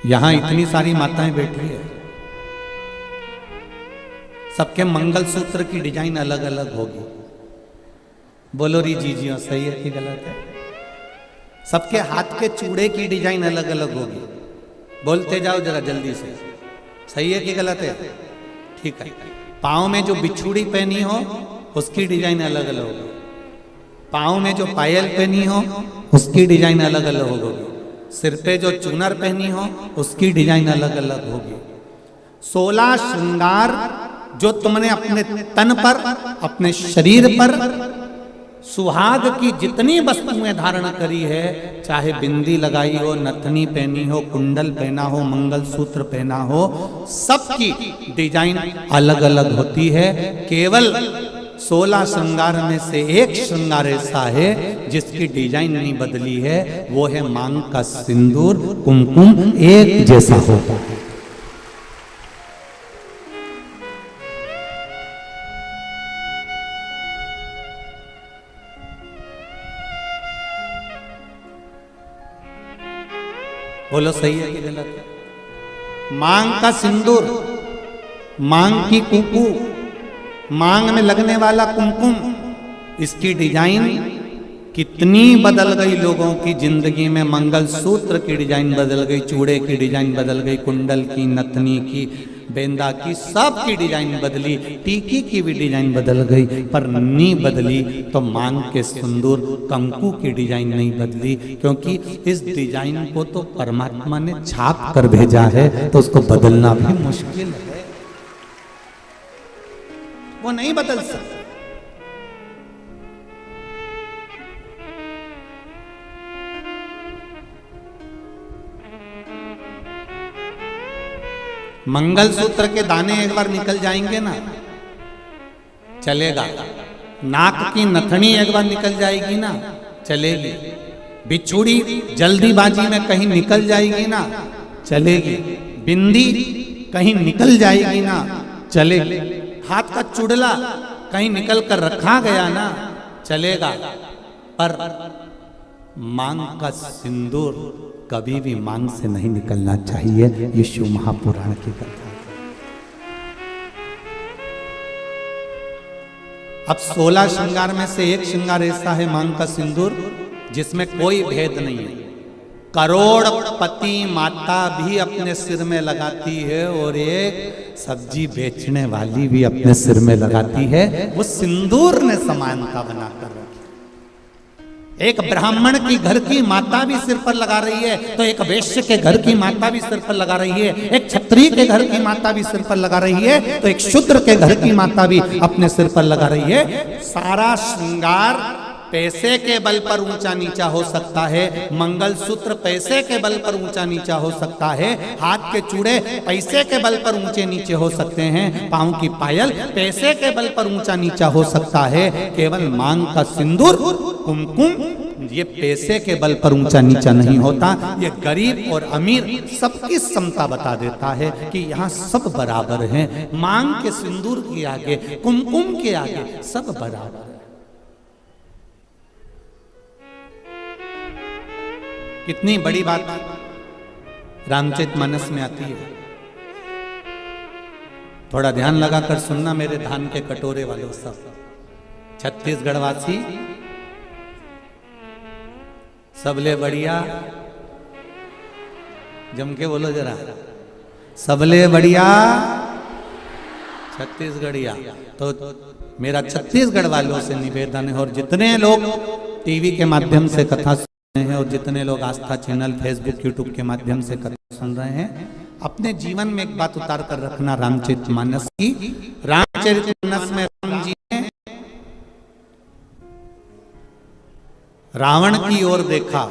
यहां इतनी सारी माताएं बैठी है, सबके मंगलसूत्र की डिजाइन अलग अलग होगी। बोलो री जी जी सही है कि गलत है? सबके हाथ के चूड़े की डिजाइन अलग अलग होगी। बोलते जाओ जरा जल्दी से, सही है कि गलत है? ठीक है। पाँव में जो बिछुड़ी पहनी हो उसकी डिजाइन अलग अलग होगी। पाँव में जो पायल पहनी हो उसकी डिजाइन अलग अलग होगी। सिर पे जो चूनर पहनी हो उसकी डिजाइन अलग अलग होगी। 16 श्रृंगार जो तुमने अपने तन पर, अपने शरीर पर सुहाग की जितनी वस्तुएं धारण करी है, चाहे बिंदी लगाई हो, नथनी पहनी हो, कुंडल पहना हो, मंगलसूत्र पहना हो, सबकी डिजाइन अलग अलग होती है। केवल 16 श्रृंगार में से एक श्रृंगार ऐसा है जिसकी डिजाइन नहीं बदली है, वो है मांग का सिंदूर, कुमकुम एक जैसा हो। बोलो सही है कि गलत है? मांग का सिंदूर, मांग की कुकू, मांग में लगने वाला कुमकुम, इसकी डिजाइन कितनी बदल गई लोगों की जिंदगी में। मंगलसूत्र की डिजाइन बदल गई, चूड़े की डिजाइन बदल गई, कुंडल की, नथनी की, बेंदा की, सब की डिजाइन बदली, टीकी की भी डिजाइन बदल गई, पर नहीं बदली तो मांग के सिंदूर कंकु की डिजाइन नहीं बदली, क्योंकि इस डिजाइन को तो परमात्मा ने छाप कर भेजा है, तो उसको बदलना भी मुश्किल है, वो नहीं बदल सकता। मंगलसूत्र के दाने एक बार निकल जाएंगे ना, चलेगा। नाक की नथनी एक बार निकल जाएगी ना, चलेगी। बिछुड़ी जल्दीबाजी में कहीं निकल जाएगी ना, चलेगी। बिंदी कहीं निकल जाएगी ना, चलेगी। हाथ का चुड़ला कहीं निकल कर रखा गया ना, चलेगा। पर मांग का सिंदूर कभी भी मांग से नहीं निकलना चाहिए। ये शिव महापुराण की कथा है। अब 16 श्रृंगार में से एक श्रृंगार ऐसा है मांग का सिंदूर जिसमें कोई भेद नहीं है। करोड़पति माता भी अपने सिर में लगाती है और एक सब्जी बेचने वाली भी अपने सिर में लगाती है। वो सिंदूर ने समानता बनाकर रखी। एक ब्राह्मण की घर की माता भी सिर पर लगा रही है, तो एक वैश्य के घर की माता भी सिर पर लगा रही है। एक क्षत्रिय के घर की माता भी सिर पर लगा रही है, तो एक शूद्र के घर की माता भी अपने सिर पर लगा रही है। सारा श्रृंगार पैसे के बल पर ऊंचा नीचा हो सकता है, मंगलसूत्र पैसे के बल पर ऊंचा नीचा हो सकता है, हाथ के चूड़े पैसे के बल पर ऊंचे नीचे हो सकते हैं, पांव की पायल पैसे के बल पर ऊंचा नीचा हो सकता है। केवल मांग का सिंदूर, कुमकुम, ये पैसे के बल पर ऊंचा नीचा नहीं होता। ये गरीब और अमीर सबकी समता बता देता है कि यहाँ सब बराबर हैं। मांग के सिंदूर के आगे, कुमकुम के आगे सब बराबर। कितनी बड़ी बात रामचरितमानस में आती है। थोड़ा ध्यान लगाकर सुनना मेरे धान के कटोरे वालों सब, छत्तीसगढ़ वासी सबले बढ़िया, जम के बोलो जरा, सबले बढ़िया छत्तीसगढ़िया। तो मेरा छत्तीसगढ़ वालों से निवेदन है, और जितने लोग टीवी के माध्यम से कथा हैं और जितने लोग आस्था चैनल, फेसबुक, यूट्यूब के माध्यम से कथा सुन रहे हैं, अपने जीवन में एक बात उतार कर रखना रामचरितमानस की। रामचरितमानस में राम जी ने रावण की ओर देखा,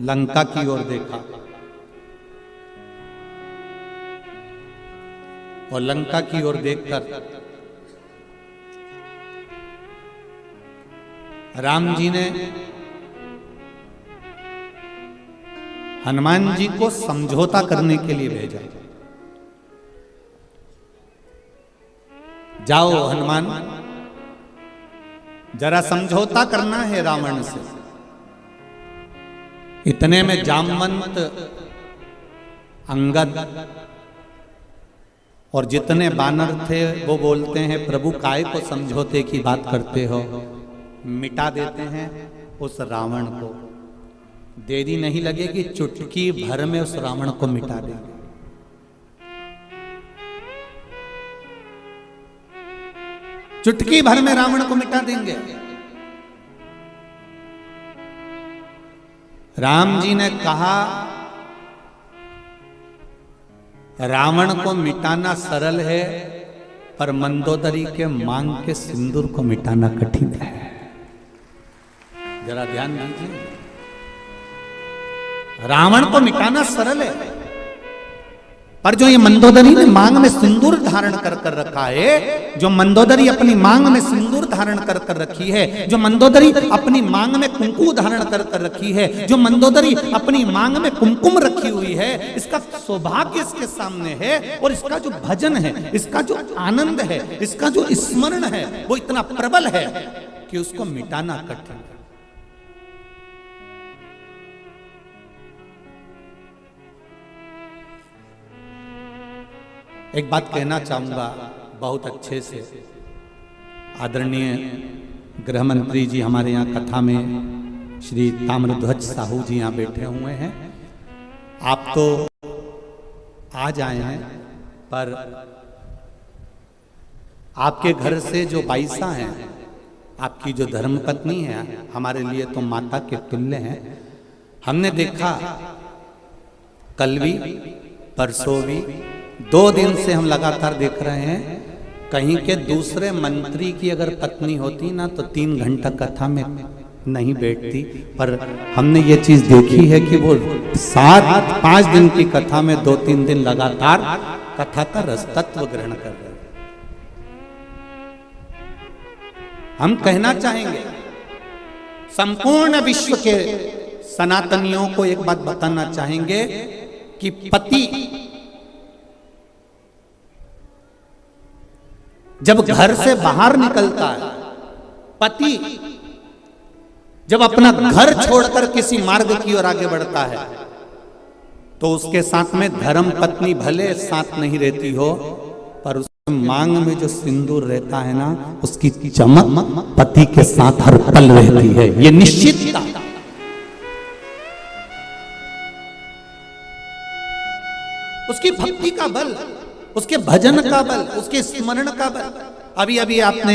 लंका की ओर देखा, और लंका की ओर देखकर राम जी ने हनुमान जी को समझौता करने के लिए भेजा। जाओ हनुमान, जरा समझौता करना है रावण से। इतने में जामवंत अंगद और जितने बानर थे वो बोलते हैं प्रभु काय को समझौते की बात करते हो, मिटा देते हैं उस रावण को। देरी नहीं लगेगी, चुटकी भर में उस रावण को मिटा देंगे। चुटकी भर में रावण को मिटा देंगे। राम जी ने कहा रावण को मिटाना सरल है, पर मंदोदरी के मांग के सिंदूर को मिटाना कठिन है। जरा ध्यान दीजिए, रावण को मिटाना सरल है, पर जो ये मंदोदरी ने मांग में सिंदूर धारण कर कर रखा है, जो मंदोदरी अपनी मांग में सिंदूर धारण कर कर रखी है, जो मंदोदरी अपनी मांग में कुंकू धारण कर कर रखी है, जो मंदोदरी अपनी मांग में कुमकुम रखी हुई है, इसका सौभाग्य इसके सामने है। और इसका जो भजन है, इसका जो आनंद है, इसका जो स्मरण है, वो इतना प्रबल है कि उसको मिटाना कठिन है। एक बात कहना चाहूंगा बहुत अच्छे से। आदरणीय गृह मंत्री जी हमारे यहाँ कथा में श्री ताम्रध्वज साहू जी यहाँ बैठे हुए हैं। आप तो आज आए हैं, पर आपके घर से जो बाईसा हैं, आपकी जो धर्मपत्नी है, हमारे लिए तो माता के तुल्य हैं। हमने देखा कल भी परसों भी 2 दिन से हम लगातार देख रहे हैं, कहीं के दूसरे मंत्री की अगर पत्नी होती ना तो 3 घंटा कथा में नहीं बैठती, पर हमने ये चीज देखी है कि वो 5 दिन की कथा में 2-3 दिन लगातार कथा का रस तत्व ग्रहण कर रहे हैं। हम कहना चाहेंगे संपूर्ण विश्व के सनातनियों को एक बात बताना चाहेंगे कि पति जब घर से बाहर निकलता है, पति जब अपना घर छोड़कर किसी मार्ग की ओर आगे बढ़ता है, तो उसके साथ में धर्म पत्नी भले साथ नहीं रहती हो, पर उसके मांग में जो सिंदूर रहता है ना, उसकी चमक पति के साथ हर पल रहती है। ये निश्चित उसकी भक्ति का बल, उसके भजन का बल, उसके स्मरण का बल। अभी अभी आपने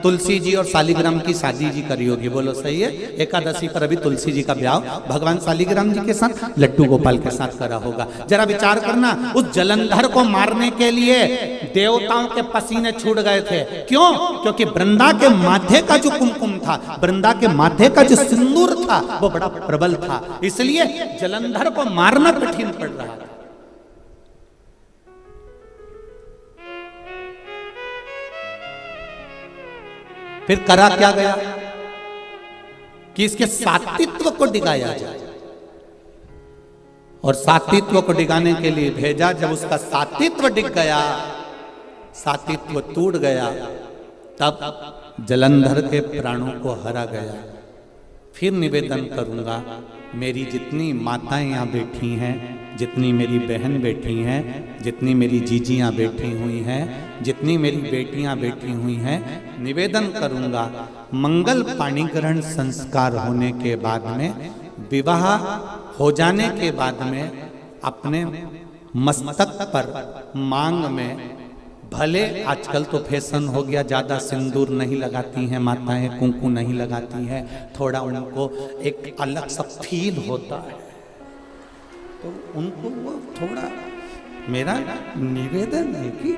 तुलसी जी और शालिग्राम की शादी जी करी होगी, बोलो सही है? एकादशी पर अभी तुलसी जी का ब्याह भगवान शालिग्राम जी के साथ लड्डू गोपाल के साथ करा होगा। जरा विचार करना, उस जलंधर को मारने के लिए देवताओं के पसीने छूट गए थे। क्यों? क्योंकि वृंदा के माथे का जो कुमकुम था, वृंदा के माथे का जो सिंदूर था, वो बड़ा प्रबल था, इसलिए जलंधर को मारना कठिन पड़ रहा था। फिर करा क्या गया कि इसके सात्वित्व को डिगाया जाए, और सात्वित्व को डिगाने के लिए भेजा। जब उसका सात्वित्व डिग गया, सात्वित्व टूट गया, तब जलंधर के प्राणों को हरा गया। फिर निवेदन करूंगा, मेरी जितनी माताएं यहाँ बैठी हैं, जितनी मेरी बहन बैठी हैं, जितनी मेरी जीजियाँ बैठी हुई हैं, जितनी मेरी बेटियाँ बैठी हुई हैं, निवेदन करूंगा, मंगल पाणी ग्रहण संस्कार होने के बाद में, विवाह हो जाने के बाद में, अपने मस्तक पर मांग में, भले आजकल तो फैशन हो गया, ज़्यादा सिंदूर नहीं लगाती हैं माताएं, कुंकू नहीं लगाती हैं, थोड़ा उनको एक अलग सा फील होता है, तो उनको वो थोड़ा, मेरा निवेदन है कि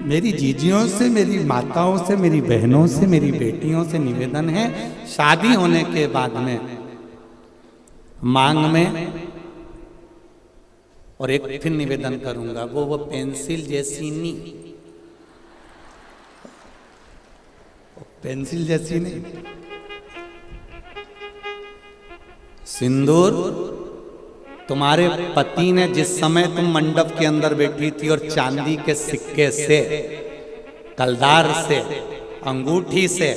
मेरी जीजियों से, मेरी माताओं से, मेरी बहनों से, मेरी बेटियों से निवेदन है, शादी होने के बाद में मांग में, और एक फिर निवेदन करूंगा, वो पेंसिल जैसी नहीं, पेंसिल जैसी नहीं, सिंदूर तुम्हारे पति ने जिस समय तुम मंडप के अंदर बैठी थी और चांदी के सिक्के से, कलदार से, अंगूठी से,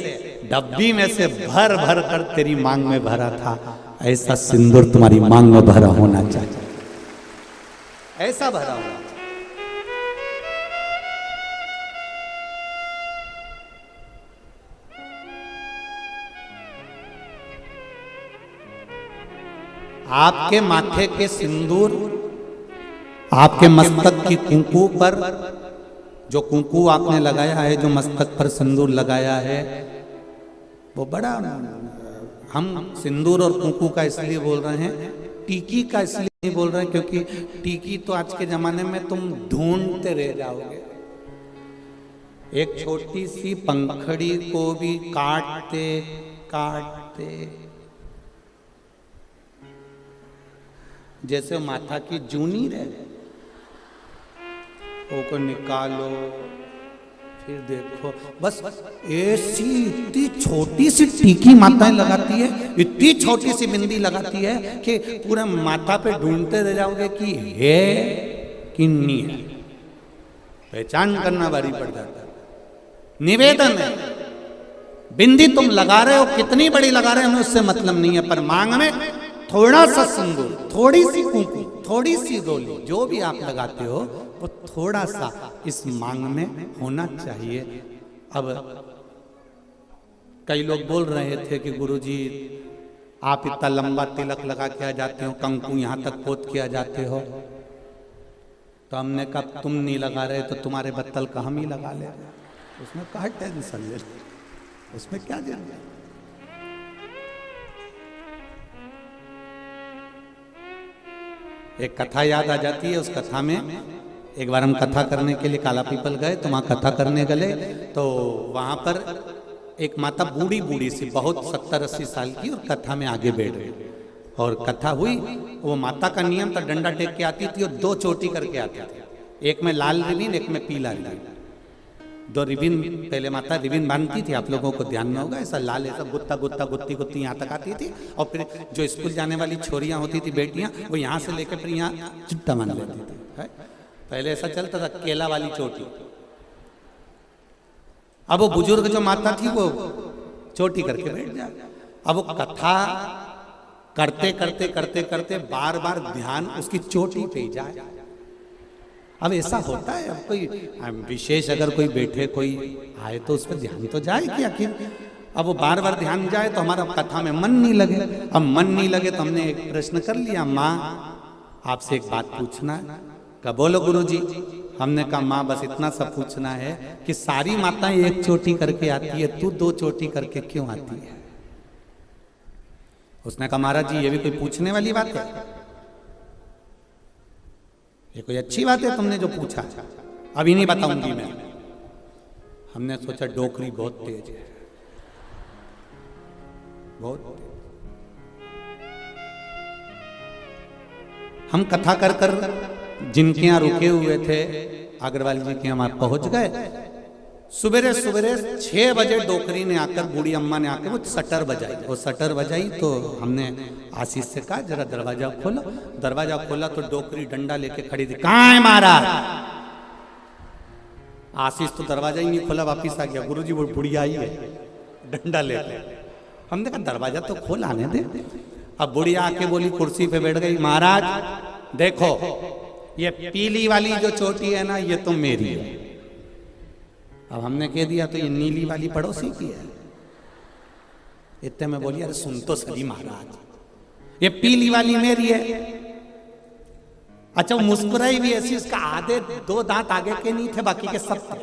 डब्बी में से भर भर कर तेरी मांग में भरा था, ऐसा सिंदूर तुम्हारी मांग में भरा होना चाहिए। ऐसा भरा हुआ। आपके माथे के सिंदूर, आपके मस्तक की कुंकू पर जो कुंकू आपने लगाया है, जो मस्तक पर सिंदूर लगाया है, वो बड़ा, हम सिंदूर और कुंकू का इसलिए बोल रहे हैं, टीकी का इसलिए नहीं बोल रहे हैं क्योंकि टीकी तो आज के जमाने में तुम ढूंढते रह जाओगे। एक छोटी सी पंखड़ी को भी काटते काटते, जैसे माथा की जूनी रहे, वो को निकालो, फिर देखो, बस ऐसी इतनी छोटी सी टीकी माताएं लगाती है, इतनी छोटी सी बिंदी लगाती है कि पूरा माथा पे ढूंढते रह जाओगे कि है कि नहीं है। पहचान करना भारी पड़ जाता है। निवेदन है, बिंदी तुम लगा रहे हो, कितनी बड़ी लगा रहे हो हमें उससे मतलब नहीं है, पर मांग में थोड़ा सा सिंदूर, थोड़ी सी कुंकू, थोड़ी सी रोली, जो भी आप लगाते हो वो थोड़ा सा इस मांग में होना चाहिए। अब कई लोग बोल रहे थे कि गुरुजी आप इतना लंबा तिलक लगा के आ जाते हो, कंकु यहाँ तक पोत के आ जाते हो, तो हमने कहा तुम नहीं लगा रहे तो तुम्हारे बत्तल का हम ही लगा ले, उसमें क्या टेंशन ले, उसमें क्या जरूरत। एक कथा याद आ जाती है, उस कथा में एक बार हम कथा करने के लिए काला पीपल गए, तो वहाँ कथा करने गए, तो वहाँ पर एक माता बूढ़ी बूढ़ी सी, बहुत 70-80 साल की, और कथा में आगे बैठ गई, और कथा हुई। वो माता का नियम था, डंडा टेक के आती थी और 2 चोटी करके आती थी, एक में लाल रिबिन, एक में पीला रिबिन, 2 रिबिन पहले माता रिबिन बांधती थी, आप लोगों को ध्यान में होगा, ऐसा लाल, ऐसा गुत्ता गुत्ता गुत्ती गुत्ती यहाँ तक आती थी, और फिर जो स्कूल जाने वाली छोरियां होती थी, बेटियां, वो यहाँ से लेकर फिर यहाँ चुट्टा बांध लेती थी, है? पहले ऐसा चलता था, केला वाली चोटी। अब वो बुजुर्ग जो माता थी वो चोटी करके बैठ जाए। अब वो कथा करते करते करते करते बार बार ध्यान उसकी चोटी पे ही जाए। अब ऐसा होता है, अब कोई विशेष अगर कोई बैठे, कोई आए तो उस पर ध्यान तो जाए कि आखिर। अब वो बार बार ध्यान जाए तो हमारा कथा में मन नहीं लगे। अब मन नहीं लगे तो हमने एक प्रश्न कर लिया, माँ आपसे एक बात पूछना है। कहा बोलो गुरुजी। हमने कहा माँ बस इतना सा पूछना है कि सारी माताएं एक चोटी करके आती है, तू 2 चोटी करके क्यों आती है? उसने कहा महाराज जी ये भी कोई पूछने वाली बात है? ये कोई अच्छी बात है तुमने जो पूछा? अभी नहीं बताऊंगी मैं। हमने सोचा डोकरी बहुत तेज है, बहुत तेज। हम कथा कर कर जिनके यहाँ रुके हुए थे अग्रवाल जी के यहाँ पहुंच गए। सुबेरे सुबेरे 6 बजे डोकरी ने आकर, बूढ़ी अम्मा ने आकर वो सटर बजाई। वो सटर बजाई तो हमने आशीष से कहा जरा दरवाजा खोलो। दरवाजा खोला तो डोकरी डंडा लेके खड़ी थी। कहाँ है महाराज? आशीष तो दरवाजा ही नहीं खोला, वापिस आ गया। गुरुजी वो बुढ़िया आई है डंडा लेके। हमने कहा दरवाजा तो खोल, आने दे। अब बुढ़िया आके बोली, कुर्सी पे बैठ गई, महाराज देखो ये पीली वाली जो चोटी है ना, ये तो मेरी है। अब हमने कह दिया तो ये नीली वाली पड़ोसी की है। इतने में बोली अरे सुन तो सही महाराज, ये पीली वाली मेरी है। अच्छा वो मुस्कुराई भी ऐसी, उसका आधे 2 दांत आगे के नहीं थे, बाकी के सब थे।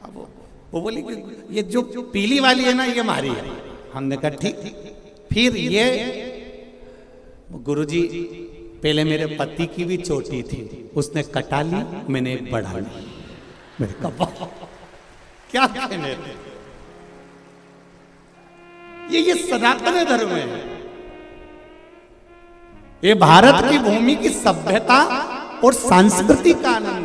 अब वो बोली कि ये जो पीली वाली है ना ये हमारी है। हमने कहा ठीक। फिर ये गुरुजी पहले मेरे पति की भी चोटी थी, उसने कटा ली, मैंने एक बढ़ा ली। मेरे कहा क्या कहने, ये सनातन धर्म है। ये भारत की भूमि की सभ्यता और संस्कृति का आनंद